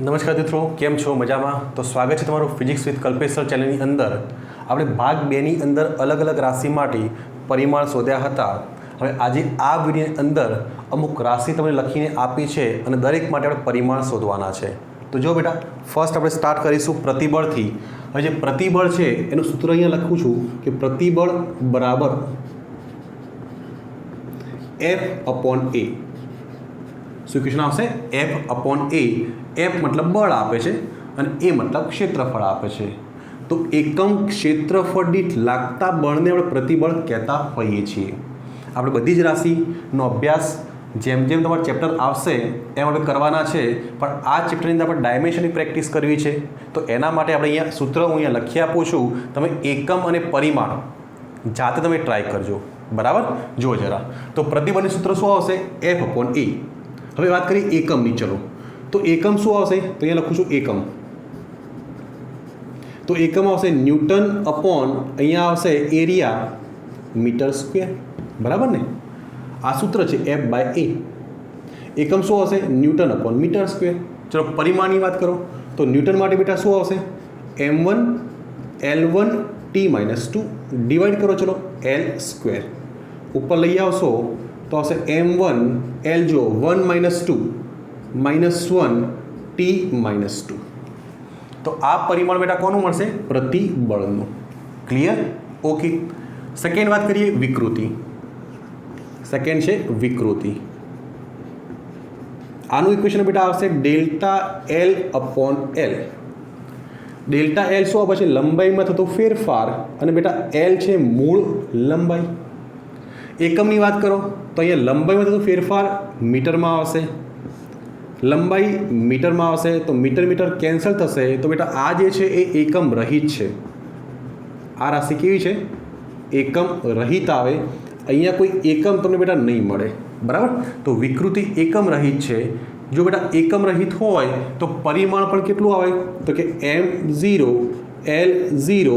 નમસ્કાર મિત્રો, કેમ છો? મજામાં? તો સ્વાગત છે તમારું ફિઝિક્સ વિથ કલ્પેશ સર ચેનલની અંદર. આપણે ભાગ 2ની અંદર અલગ અલગ રાશિ માટે પરિમાણ શોધ્યા હતા. હવે આજે આ વિડીયોની અંદર અમુક રાશિ તમને લખીને આપી છે અને દરેક માટે આપણે પરિમાણ શોધવાના છે. તો જો બેટા, ફર્સ્ટ આપણે સ્ટાર્ટ કરીશું પ્રતિબળથી. હવે જે પ્રતિબળ છે એનું સૂત્ર અહીંયા લખું છું કે પ્રતિબળ બરાબર F/A. શું ક્વેશ્ચન આવશે? F/A. F મતલબ બળ આપે છે અને A મતલબ ક્ષેત્રફળ આપે છે. તો એકમ ક્ષેત્રફળ દીઠ લાગતા બળને આપણે પ્રતિબળ કહેતા હોઈએ છીએ. આપણે બધી જ રાશિનો અભ્યાસ જેમ જેમ તમારું ચેપ્ટર આવશે એમ આપણે કરવાના છે, પણ આ ચેપ્ટરની અંદર આપણે ડાયમેન્શનની પ્રેક્ટિસ કરવી છે. તો એના માટે આપણે અહીંયા સૂત્ર હું અહીંયા લખી આપું છું. તમે એકમ અને પરિમાણ જાતે તમે ટ્રાય કરજો. બરાબર? જુઓ જરા. તો પ્રતિબળનું સૂત્ર શું આવશે? F/A. હવે વાત કરીએ એકમની. ચલો, તો એકમ શું આવશે? તો અહીંયા લખું છું એકમ. તો એકમ આવશે ન્યૂટન અપોન અહીંયા આવશે એરિયા મીટર સ્ક્વેર. બરાબર ને? આ સૂત્ર છે F/A. એકમ શું આવશે? Newton upon metre square. ચલો પરિમાણની વાત કરો તો ન્યૂટન માટે બેટા શું આવશે? m1 L1 T-2 ડિવાઈડ કરો. ચલો L સ્ક્વેર ઉપર લઈ આવશો તો આવશે m1 L જો 1 - 2 -1 T-2. તો આ પરિમાણ બેટા કોનું મળશે? પ્રતિબળનું. ક્લિયર? ઓકે. સેકન્ડ વાત કરીએ વિકૃતિ. સેકન્ડ છે વિકૃતિ. આનું ઇક્વેશન બેટા આવશે ડેલ્ટા L/L. ડેલ્ટા L શું આપે છે? લંબાઈમાં થતો ફેરફાર, અને બેટા L છે મૂળ લંબાઈ. એકમની વાત કરો તો અહીંયા લંબાઈમાં થતો ફેરફાર મીટરમાં આવશે, લંબાઈ મીટરમાં આવશે. તો મીટર મીટર કેન્સલ થશે. તો બેટા આ જે છે એ એકમ રહિત છે. આ રાશિ કેવી છે? એકમ રહિત આવે. અહીંયા કોઈ એકમ તમને બેટા નહીં મળે. બરાબર? તો વિકૃતિ એકમ રહિત છે. જો બેટા એકમ રહિત હોય તો પરિમાણ પણ કેટલું આવે? તો કે m0 L0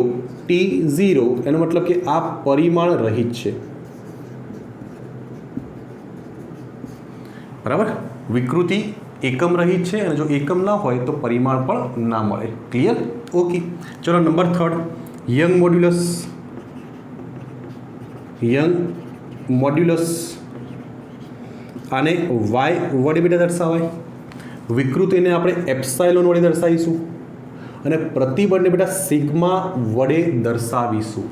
T0. એનો મતલબ કે આ પરિમાણ રહિત છે. બરાબર? વિકૃતિ એકમ રહિત છે અને જો એકમ ના હોય તો પરિમાણ પણ ના મળે. ક્લિયર? ઓકે. ચલો નંબર 3, યંગ મોડ્યુલસ. આને y વડે બેટા દર્શાવાય. વિકૃતિને આપણે એપ્સાઇલોન વડે દર્શાવીશું અને પ્રતિબળને બેટા સિગ્મા વડે દર્શાવીશું.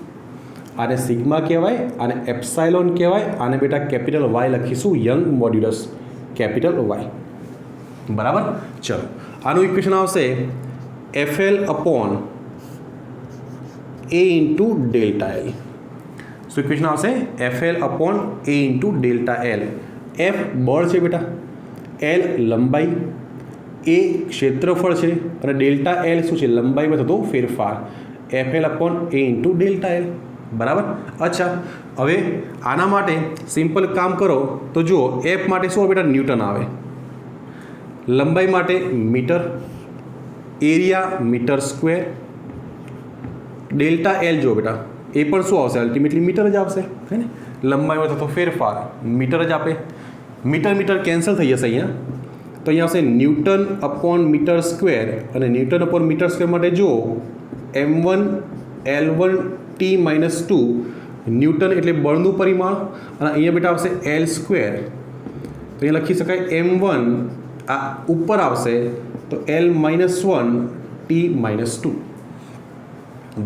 આને સિગ્મા કહેવાય, આને એપ્સાઇલોન કહેવાય, આને બેટા કેપિટલ Y લખીશું. Young modulus capital Y. બરાબર? ચલો, આનું ઇક્વેશન આવશે FL/A ઇન્ટુ ડેલ્ટા L. શું ઇક્વેશન આવશે? FL/A into delta L. F બળ છે બેટા, L લંબાઈ, A ક્ષેત્રફળ છે અને ડેલ્ટા L શું છે? લંબાઈમાં થતો ફેરફાર. FL/A into delta L. બરાબર? અચ્છા, હવે આના માટે સિમ્પલ કામ કરો તો જુઓ, F માટે શું બેટા? ન્યૂટન આવે, લંબાઈ માટે metre, area metre square, delta L જો બેટા એ પણ શું આવશે? અલ્ટિમેટલી મીટર જ આવશે. હે ને? લંબાઈમાં થતો ફેરફાર મીટર જ આપે. મીટર મીટર કેન્સલ થઈ જશે અહીંયા. તો અહીંયા આવશે ન્યૂટન અપોન મીટર સ્ક્વેર, અને ન્યૂટન અપોન મીટર સ્ક્વેર માટે જુઓ m1 L1 T-2 ન્યૂટન એટલે બળનું પરિમાણ, અને અહીંયા બેટા આવશે L સ્ક્વેર. તો અહીંયા લખી શકાય m1 આ ઉપર આવશે તો L-1 T-2.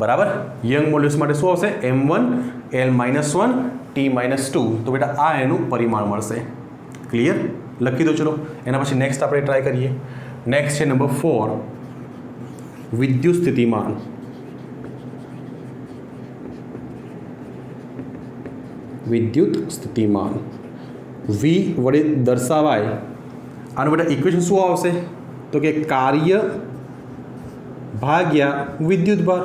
બરાબર? યંગ મોડ્યુલસ માટે શું આવશે? m1 L-1 T-2. તો બેટા આ એનું પરિમાણ મળશે. ક્લિયર? લખી દો. ચલો એના પછી નેક્સ્ટ આપણે ટ્રાય કરીએ. નેક્સ્ટ છે નંબર 4, વિદ્યુત સ્થિતિમાન. વિદ્યુત સ્થિતિમાન V વડે દર્શાવાય. આનું બેટા ઇક્વેશન શું આવશે? તો કે કાર્ય ભાગ્યા વિદ્યુત ભાર.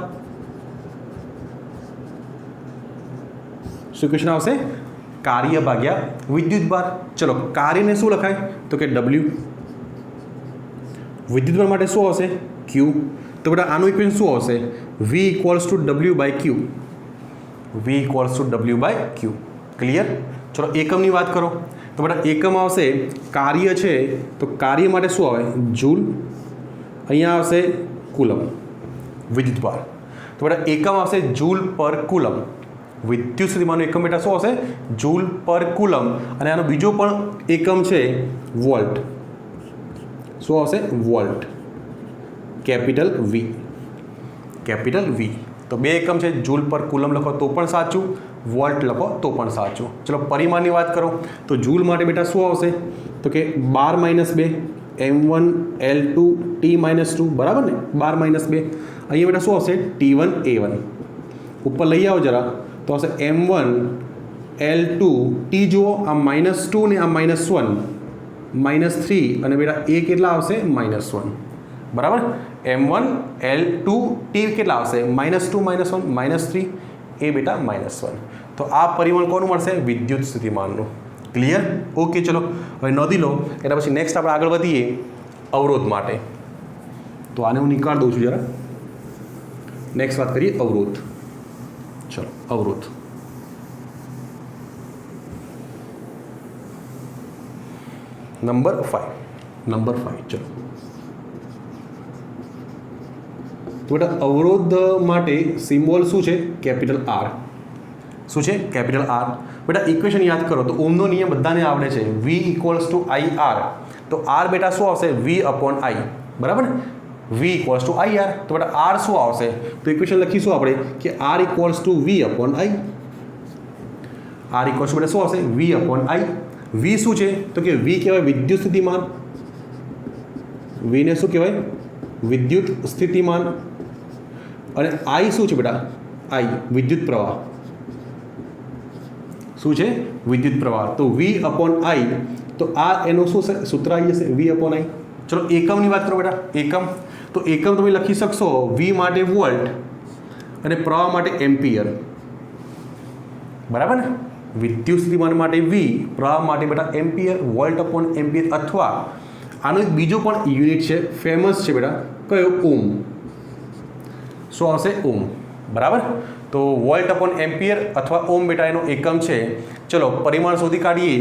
શું ઇક્વેશન આવશે? કાર્ય ભાગ્યા વિદ્યુત ભાર. ચલો, કાર્યને શું લખાય? તો કે W. વિદ્યુત ભાર માટે શું આવશે? Q. તો બેટા આનું ઇક્વેશન શું આવશે? V = W/Q. V = W/Q. Clear? ચલો એકમની વાત કરો તો બેટા એકમ આવશે કાર્ય છે તો કાર્ય માટે શું આવે? જૂલ અહીંયા આવશે કુલમ વિદ્યુતભાર, તો બેટા એકમ આવશે જૂલ પર કુલમ. વિદ્યુત સ્થિતિમાનનો એકમ બેટા શું આવશે? જૂલ પર કુલમ. અને આનો બીજો પણ એકમ છે વોલ્ટ. શું આવશે? વોલ્ટ, કેપિટલ વી, કેપિટલ વી. તો બે એકમ છે, જૂલ પર કુલમ લખો તો પણ સાચું, વોલ્ટ લખો તો પણ સાચું. ચલો પરિમાણની વાત કરો તો જૂલ માટે બેટા શું આવશે? તો કે 12 - 2 M1 L2 T-2, બરાબર ને? 12 - 2 અહીંયા બેટા શું આવશે? T1 A1. ઉપર લઈ આવો જરા તો આવશે M1 L2 T. જુઓ આ -2 ને આ -1, -3 અને બેટા એ કેટલા આવશે? -1, બરાબર. M1 L2 T કેટલા આવશે? -2 -1 -3 એ બેટા -1. તો આ પરિમાણ કોનું મળશે? વિદ્યુત સ્થિતિમાનનું. ક્લિયર? ઓકે, ચલો હવે નોંધી લો. એના પછી નેક્સ્ટ આપણે આગળ વધીએ અવરોધ માટે. તો આને હું નીકાળી દઉં છું જરા. નેક્સ્ટ વાત કરીએ અવરોધ. ચલો અવરોધ. નંબર 5. ચલો તો બેટા અવરોધ માટે સિમ્બોલ શું છે? Capital R. શું છે? Capital R. બેટા ઇક્વેશન યાદ કરો તો ઓમનો નિયમ બધાને આવડે છે. V = IR. તો આર બેટા શું આવશે? V/I, બરાબર ને? V = IR. તો બેટા આર શું આવશે? તો ઇક્વેશન લખીશું આપણે કે R = V/I. R = બેટા શું આવશે? V/I. V શું છે? તો કે V કહેવાય વિદ્યુત સ્થિતિમાન. V ને શું કહેવાય? વિદ્યુત સ્થિતિમાન. અને I શું છે બેટા? I વિદ્યુત પ્રવાહ. શું છે? વિદ્યુત પ્રવાહ. તો V/I. તો આ એનું શું સૂત્ર આવી જશે? V/I. ચલો એકમની વાત કરો બેટા. એકમ તો એકમ તમે લખી શકશો V માટે વોલ્ટ અને પ્રવાહ માટે એમ્પિયર, બરાબર ને? વિદ્યુત સ્થિતિમાન માટે V, પ્રવાહ માટે બેટા એમ્પિયર, વોલ્ટ/એમ્પિયર. અથવા આનો એક બીજો પણ યુનિટ છે, ફેમસ છે બેટા. કયો? ઓમ. શું આવશે? ઓમ, બરાબર. તો વોલ્ટ/એમ્પિયર અથવા ઓમ બેટા એનો એકમ છે. ચલો પરિમાણ શોધી કાઢીએ.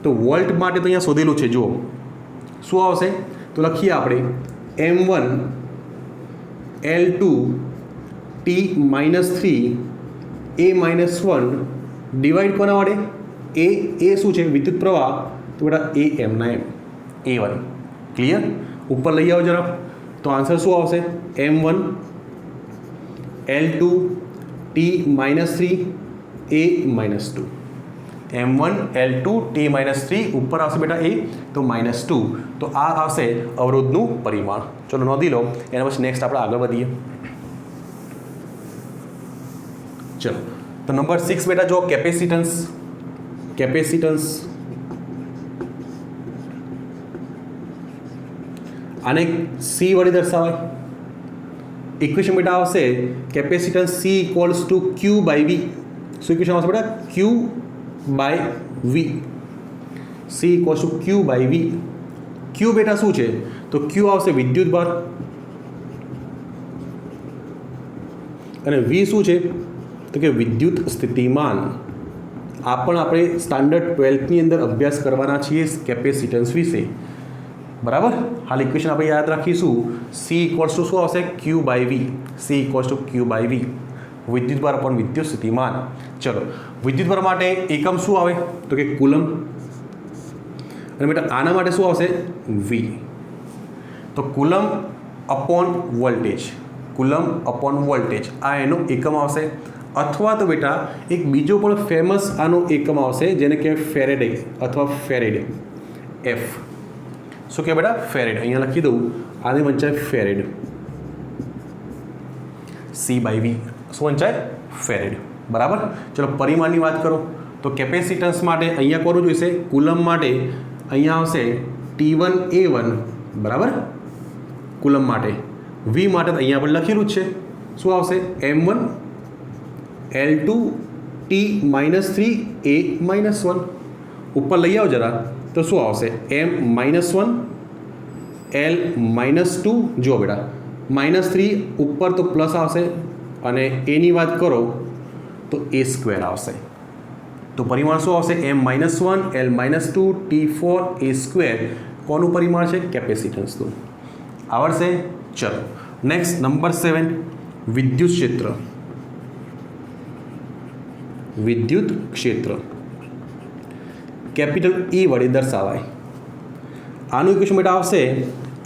તો વોલ્ટ માટે તો અહીંયા શોધેલું છે. જુઓ શું આવશે? તો લખીએ આપણે M1 L2 T-3 A-1 divide કોના વડે? એ શું છે? વિદ્યુત પ્રવાહ. તો બેટા AM ના M, A1. ક્લિયર? ઉપર લઈ આવો જરા તો આન્સર શું આવશે? M1 L2 T-3 A-2. M1 L2 T-3 ઉપર આવશે બેટા A, તો -2. તો આ આવશે અવરોધનું પરિમાણ. ચલો નોંધી લો. એના પછી નેક્સ્ટ આપણે આગળ વધીએ. ચલો તો નંબર 6 બેટા જો કેપેસિટન્સ. કેપેસિટન્સ આને C વડે દર્શાવાય. ઇક્વેશન બેટા આવશે કેપેસિટન્સ C = Q/V. શું ઇક્વેશન આવશે બેટા? Q/V. C = Q/V. Q બેટા શું છે? તો Q આવશે વિદ્યુત ભાર. અને V શું છે? તો કે વિદ્યુત સ્થિતિમાન. આ પણ આપણે સ્ટાન્ડર્ડ 12થની અંદર અભ્યાસ કરવાના છીએ કેપેસિટન્સ વિશે, બરાબર. હાલ ઇક્વેશન આપણે યાદ રાખીશું. C = શું આવશે? Q/V. C = Q/V. વિદ્યુતભાર પણ વિદ્યુત સ્થિતિમાન. ચલો વિદ્યુતભાર માટે એકમ શું આવે? તો કે કુલમ. અને બેટા આના માટે શું આવશે? V. તો કુલમ અપોન વોલ્ટેજ. કુલમ/વોલ્ટેજ આ એનો એકમ આવશે. અથવા તો બેટા એક બીજો પણ ફેમસ આનો એકમ આવશે જેને કહેવાય ફેરેડે અથવા ફેરેડ. F. શું કહેવાય બેટા? ફેરેડ. અહીંયા લખી દઉં. આને વંચાય ફેરેડ. C/V. શું વંચાય? ફેરેડ, બરાબર. ચલો પરિમાણની વાત કરો તો કેપેસિટન્સ માટે અહીંયા કોનું જોઈશે? કુલમ માટે અહીંયા આવશે T1 A1, બરાબર. કુલમ માટે. V માટે અહીંયા આપણે લખેલું જ છે. શું આવશે? M1 L2 T-3 A-1. ઉપર લઈ આવો જરા તો શું આવશે? M-1 L-2. જુઓ બેટા -3 ઉપર તો પ્લસ આવશે અને એની વાત કરો તો A² આવશે. તો પરિમાણ શું આવશે? M-1 L-2 T4 A². કોનું પરિમાણ છે? કેપેસિટન્સનું. આવડશે? चलो नेक्स्ट नंबर 7 विद्युत क्षेत्र। विद्युत क्षेत्र कैपिटल ई वडे दर्शावाय। आनु इक्वेशन बेटा आवशे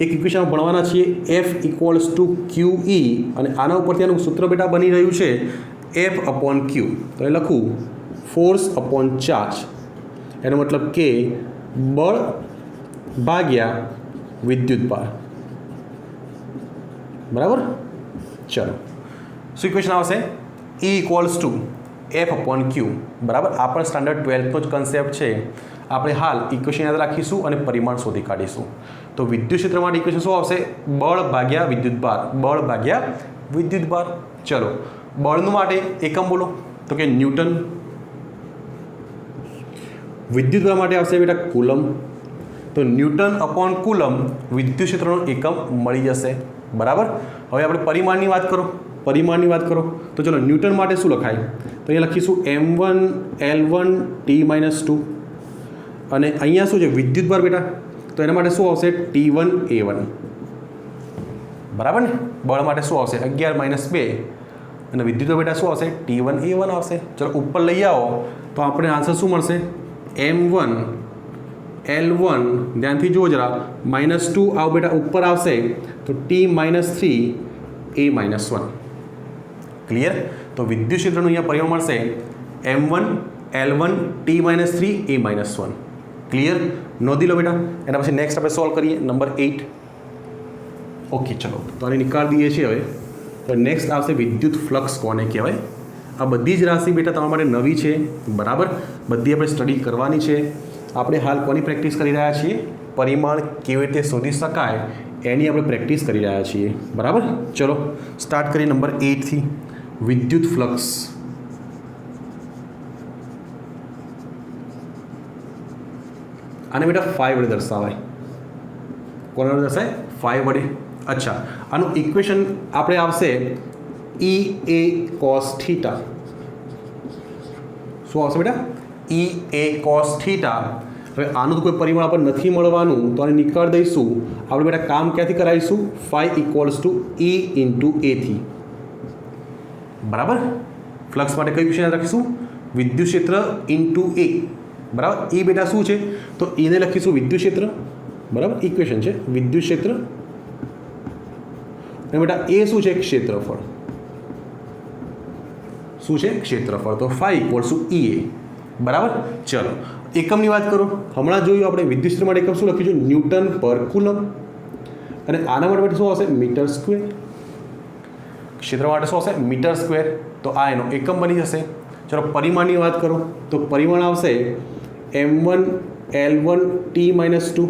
एक इक्वेशन भणवाना छीए F equals to Q E अने आना उपरथी आनुं सूत्र बेटा बनी रह्युं छे F अपॉन क्यू। तो ए लखूँ फोर्स अपॉन चार्ज, एनो मतलब के बळ भाग्या विद्युत भार, बराबर। चलो सो इक्वेशन आवशे E equals to F upon Q, बराबर। आ पण स्टाન્ડર્ડ 12નો જ કન્સેપ્ટ છે। આપણે હાલ ઇક્વેશન યાદ રાખીશું અને પરિમાણ શોધી કાઢીશું। તો વિદ્યુત ક્ષેત્ર માટે ઇક્વેશન શું આવશે? બળ ભાગ્યા વિદ્યુત ભાર, બળ ભાગ્યા વિદ્યુત ભાર। ચલો બળનું માટે એકમ બોલો, તો કે ન્યૂટન। વિદ્યુત ભાર માટે આવશે બેટા કુલમ। તો ન્યૂટન अपॉन કુલમ વિદ્યુત ક્ષેત્રનો એકમ મળી જશે, બરાબર। હવે આપણે પરિમાણની વાત કરો, परिमाणની વાત કરો તો ચલો ન્યૂટન માટે શું લખાય? તો અહીંયા લખીશું m1 l1 t-2 અને અહીંયા શું છે વિદ્યુત ભાર બેટા, તો એના માટે શું આવશે t1 a1, બરાબર ને। બળ માટે શું આવશે 11 - 2 અને વિદ્યુત ભાર બેટા શું આવશે t1 a1 આવશે। ચલો ઉપર લઈ આવો તો આપણે આન્સર શું મળશે m1 l1 ધ્યાનથી જુઓ જરા -2 આવ બેટા ઉપર આવશે તો t-3 a-1। क्लियर? तो विद्युत क्षेत्र अहींया परिमाण मळशे m1 l1 t-3 a-1। Clear? नोंधी लो बेटा। एना पछी नेक्स्ट आपणे सॉल्व करिए नंबर 8। ओके चलो तो आने निकाल दीए छीए। हवे तो नेक्स्ट आवशे विद्युत फ्लक्स कोने कहेवाय। आ बधी ज राशि बेटा तमारा माटे नवी छे, बराबर। बधी आपणे स्टडी करवानी छे। आपणे हाल कोनी प्रेक्टिस करी रह्या छीए? परिमाण केवी रीते शोधी शकाय एनी आपणे प्रेक्टिस करी रह्या छीए, बराबर। चलो स्टार्ट करिए नंबर 8 थी। विद्युत फ्लक्स आने बेटा 5 वडे दर्शावाय। कोना वडे दर्शाय? 5 वडे। अच्छा आनु इक्वेशन आपणे आवशे ई ए कॉस थीटा। शुं आवशे बेटा? ई ए कॉस थीटा। हवे आनुं कोई परिमाण आपणे नथी मळवानुं तो आने निकाळ दईशुं। आपणे बेटा काम क्यांथी करावीशुं? 5 इक्वल्स टू ई इंटू ए थी, बराबर। फ्लक्स माटे कई इक्वेशन याद राखीशुं? विद्युत क्षेत्र इंटू ए, बराबर। ई बेटा शुं छे? तो ई ने लखीशुं विद्युत क्षेत्र, बराबर। इक्वेशन छे विद्युत क्षेत्र અને બેટા એ શું છે ક્ષેત્રફળ, શું છે ક્ષેત્રફળ। તો 5 ઇક્વલ્સ ટુ ઈ એ, બરાબર। ચલો એકમની વાત કરો। હમણાં જોયું આપણે વિદ્યુત ક્ષેત્ર માટે એકમ શું લખ્યું છે ન્યૂટન પર કુલમ અને આના માટે શું આવશે મીટર સ્ક્વેર। ક્ષેત્ર માટે શું આવશે મીટર સ્ક્વેર। તો આ એનો એકમ બની જશે। ચલો પરિમાણની વાત કરો તો પરિમાણ આવશે m1 l1 t-2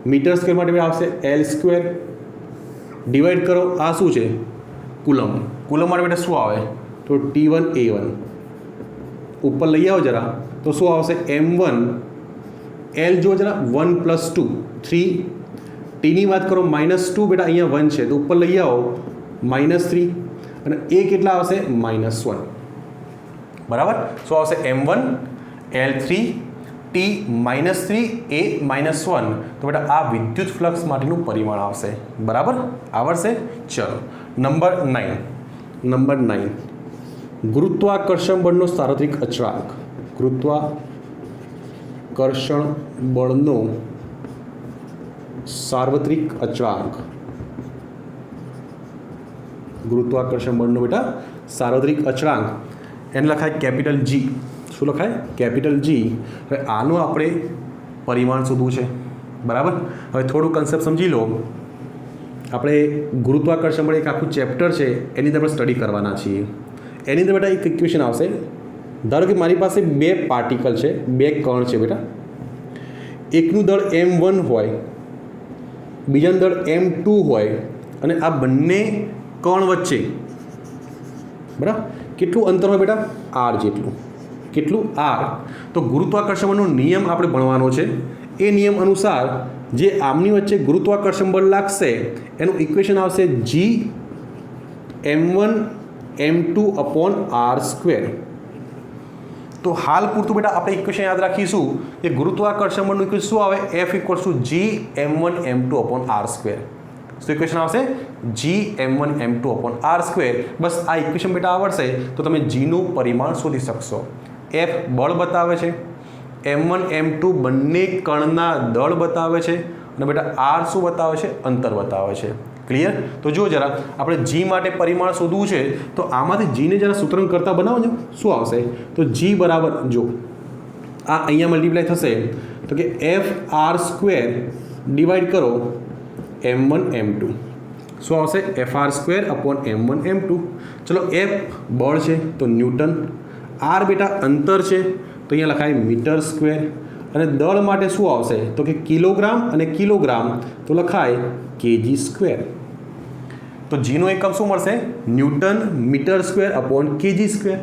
metre square માટે આવશે l સ્ક્વેર डिवाइड करो आ शू है कूलम। कूलम माटे बेटा शू आवे तो t1 a1 ऊपर लई आओ जरा तो शू आवशे m1 l जो जरा 1 + 2 3 t नी बात करो -2 बेटा अहींया 1 है तो ऊपर लई आओ -3 અને a કેટલા આવશે -1, बराबर। शू आवशे m1 l3 t-3 a-1। तो बेटा आ विद्युत फ्लक्स माटेनुं परिमाण आवशे, बराबर। आवडशे। चलो नंबर 9 गुरुत्वाकर्षण बळनो सार्वत्रिक अचळांक। गुरुत्वाकर्षण बळनो सार्वत्रिक अचळांक। गुरुत्वाकर्षण बळनो बेटा सार्वत्रिक अचळांक एने लखाय कैपिटल जी। શું લખાય કેપિટલ જી। હવે આનું આપણે પરિમાણ શોધવું છે, બરાબર। હવે થોડું કન્સેપ્ટ સમજી લો। આપણે ગુરુત્વાકર્ષણ બળ એક આખું ચેપ્ટર છે એની અંદર આપણે સ્ટડી કરવાના છીએ। એની અંદર બેટા એક ઇક્વેશન આવશે। ધારો કે મારી પાસે બે પાર્ટિકલ છે, બે કણ છે બેટા। એકનું દળ m1 હોય, બીજાનું દળ m2 હોય અને આ બંને કણ વચ્ચે બરાબર કેટલું અંતર હોય બેટા r જેટલું। કેટલું r। તો ગુરુત્વાકર્ષણ બળનો નિયમ આપણે ભણવાનો છે। એ નિયમ અનુસાર જે આમની વચ્ચે ગુરુત્વાકર્ષણ બળ લાગશે એનું ઇક્વેશન આવશે g m1 m2 upon r²। તો હાલ પૂરતું બેટા આપણે ઇક્વેશન યાદ રાખીશું કે ગુરુત્વાકર્ષણ બળનું ઇક્વેશન શું આવે f = g m1 m2 upon r²। तो इक्वेशन आवशे G m1m2/r²। बस आ इक्वेशन बेटा आवड़शे तो तमे G નું પરિમાણ શોધી શકશો। F બળ बतावे छे, m1 m2 બંને કણના દળ बतावे छे અને બેટા r શું बतावे छे? અંતર बतावे छे। क्लियर? तो जो जरा આપણે G માટે પરિમાણ શોધવું છે તો આમાંથી G ને જરા સૂત્રણ કરતા બનાવજો। શું આવશે? તો G બરાબર જો આ અહીંયા મલ્ટીપ્લાય થશે તો કે FR² ડિવાઈડ કરો m1 m2 શું આવશે? FR²/m1 m2। ચલો F બળ છે તો ન્યૂટન, R બેટા અંતર છે તો અહીંયા લખાય મીટર સ્ક્વેર અને દળ માટે શું આવશે તો કે કિલોગ્રામ અને કિલોગ્રામ તો લખાય કેજી સ્ક્વેર। તો G નો એકમ શું મળશે? Newton metre square/ KG square.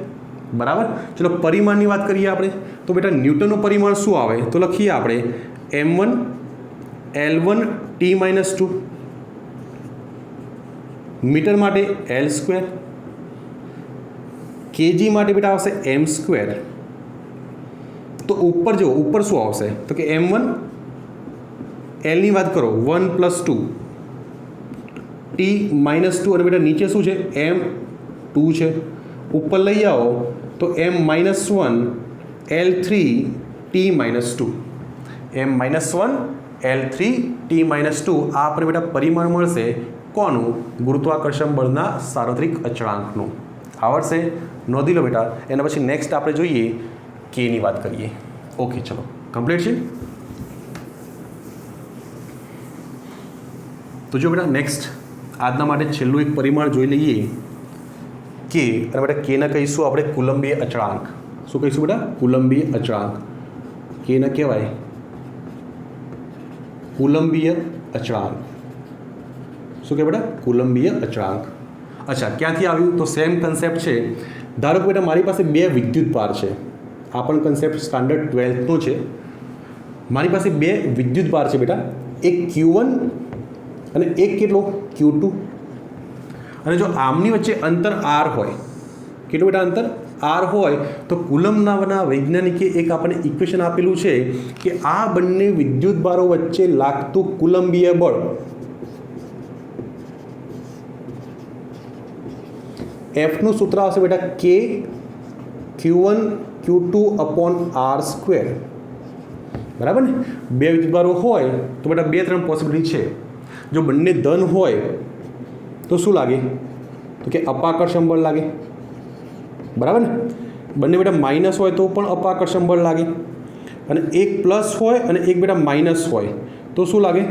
બરાબર। ચલો પરિમાણની વાત કરીએ આપણે તો બેટા ન્યૂટનનું પરિમાણ શું આવે તો લખીએ આપણે m1 L1T-2, મીટર માટે L², કેજી માટે બેટા આવશે m²। તો ઉપર જો ઉપર શું આવશે તો કે m1 L ની વાત કરો 1 + 2 T-2 અને બેટા નીચે શું છે m2 છે, ઉપર લઈ આવો તો m-1 L3T-2 m-1 L3T-2 આ આપણે બેટા પરિમાણ મળશે કોનું? ગુરુત્વાકર્ષણ બળના સાર્વત્રિક અચળાંકનું। આવડશે? નોંધી લો બેટા। એના પછી નેક્સ્ટ આપણે જોઈએ કે ની વાત કરીએ। ઓકે ચલો કમ્પ્લીટ છે। તો જો બેટા નેક્સ્ટ આજના માટે છેલ્લું એક પરિમાણ જોઈ લઈએ કે અને બેટા કેને કહીશું આપણે કુલંબીય અચળાંક। શું કહીશું બેટા? કુલંબીય અચળાંક। કેને કહેવાય? કુલંબીય અચળાંક। શું કે બેટા? કુલંબીય અચળાંક। અચ્છા ક્યાંથી આવ્યું? તો સેમ કન્સેપ્ટ છે। ધારો કે બેટા મારી પાસે બે વિદ્યુત ભાર છે, આ પણ કન્સેપ્ટ સ્ટાન્ડર્ડ 12નો છે। મારી પાસે બે વિદ્યુત ભાર છે બેટા, એક Q1 અને એક કેટલો? Q2। અને જો આમની વચ્ચે અંતર r હોય, કેટલું બેટા અંતર? r હોય તો કુલમ્બ નામના વૈજ્ઞાનિકે એક આપણને ઇક્વેશન આપેલું છે કે આ બંને વિદ્યુત ભારો વચ્ચે લાગતું કુલંબીય બળ F નું સૂત્ર આવશે બેટા K Q1 Q2/r²। બરાબર ને? બે વિદ્યુતભારો હોય તો બેટા 2-3 પોસિબિલિટી છે। જો બંને ધન હોય તો શું લાગે તો કે અપાકર્ષણ બળ લાગે। બરાબર ને? બંને બેટા માઇનસ હોય તો પણ અપાકર્ષણ બળ લાગે અને એક પ્લસ હોય અને એક બેટા માઇનસ હોય તો શું લાગે?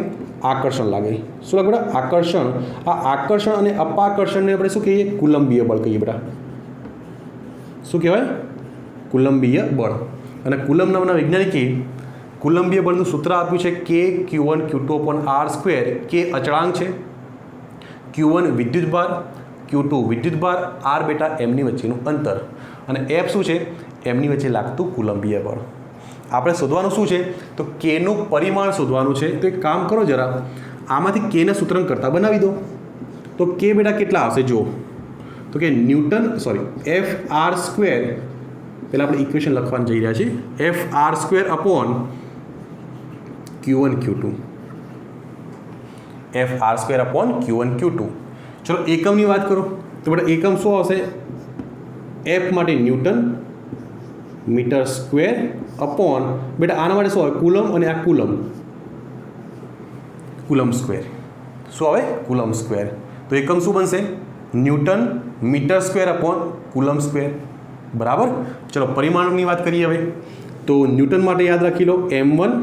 આકર્ષણ લાગે। શું લાગે બેટા? આકર્ષણ। આ આકર્ષણ અને અપાકર્ષણને આપણે શું કહીએ? કુલંબીય બળ કહીએ બેટા। શું કહેવાય? કુલંબીય બળ। અને કુલમ્બ નામના વૈજ્ઞાનિકે કુલંબીય બળનું સૂત્ર આપ્યું છે કે Q1 Q2/r²। કે અચળાંક છે, Q1 વિદ્યુતભાર, Q2 વિદ્યુતભાર, r બેટા એમની વચ્ચેનું અંતર અને F શું છે? એમની વચ્ચે લાગતું કુલંબીય બળ। આપણે શોધવાનું શું છે તો કેનું પરિમાણ શોધવાનું છે। તો એક કામ કરો જરા આમાંથી કેને સૂત્રણ કરતા બનાવી દો તો કે બેટા કેટલા આવશે જુઓ તો કે ન્યૂટન FR² પહેલાં આપણે ઇક્વેશન લખવાનું જઈ રહ્યા છીએ FR²/Q1 Q2 FR²/Q1 Q2। ચલો એકમની વાત કરો તો બેટા એકમ શું આવશે? F માટે ન્યૂટન મીટર સ્ક્વેર અપોન બેટા આના માટે શું આવે? કુલમ અને આ કુલમ સ્ક્વેર। શું આવે? Coulomb square. તો એકમ શું બનશે? Newton metre square coulomb square. બરાબર। ચલો પરિમાણની વાત કરીએ હવે તો ન્યૂટન માટે યાદ રાખી લો m1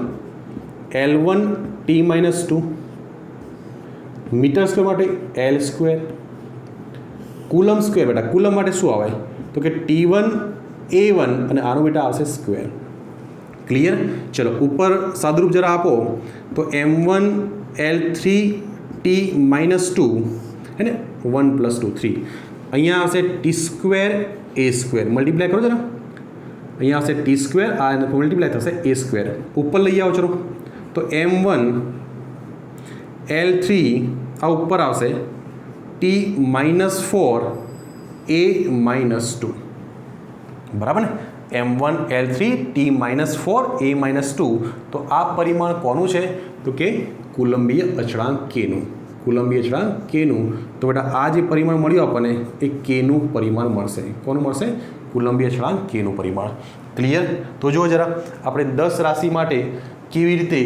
L1T-2, મીટર સ્ક્વેર માટે L², કુલમ સ્ક્વેર બેટા કુલમ માટે શું આવે તો કે T1 A1 અને આનો બેટા આવશે સ્ક્વેર। ક્લિયર? ચલો ઉપર સાદુરૂપ જરા આપો તો m1 L3T-2 है ना 1 + 2 3 અહીંયા આવશે T² A² મલ્ટીપ્લાય કરો જરા અહીંયા આવશે T² આ મલ્ટીપ્લાય થશે A² ઉપર લઈ આવો ચલો તો m1 L3 આ ઉપર આવશે T-4 A-2 બરાબર ને m1 L3 T-4 A-2 તો આ પરિમાણ કોનું છે તો કે કુલંબીય અચળાંક કેનું। કુલંબીય અચળાંક કેનું. તો બેટા આ જે પરિમાણ મળ્યું આપણને એ કેનું પરિમાણ મળશે. કોનું મળશે? કુલંબીય અચળાંક કેનું પરિમાણ. ક્લિયર? તો જુઓ જરા આપણે 10 રાશિ માટે કેવી રીતે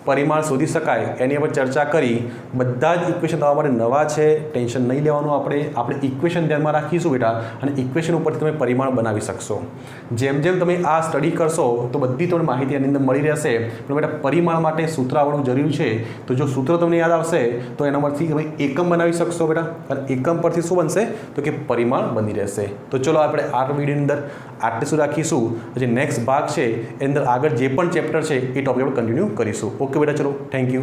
પરિમાણ શોધી શકાય એની આપણે ચર્ચા કરી. બધા જ ઇક્વેશન તમારા માટે નવા છે, ટેન્શન નહીં લેવાનું. આપણે ઇક્વેશન ધ્યાનમાં રાખીશું બેટા, અને ઇક્વેશન ઉપરથી તમે પરિમાણ બનાવી શકશો. જેમ જેમ તમે આ સ્ટડી કરશો તો બધી તમને માહિતી એની અંદર મળી રહેશે. પણ બેટા પરિમાણ માટે સૂત્ર આવડવું જરૂરી છે. તો જો સૂત્ર તમને યાદ આવશે તો એના પરથી તમે એકમ બનાવી શકશો બેટા, અને એકમ પરથી શું બનશે? તો કે પરિમાણ બની રહેશે. તો ચલો આપણે આ વિડીયોની અંદર આટલું શું રાખીશું. જે નેક્સ્ટ ભાગ છે એની અંદર આગળ જે પણ ચેપ્ટર છે એ ટોપિક આપણે કન્ટિન્યુ કરીશું. ઓકે બેટા, ચલો, થેન્ક યુ.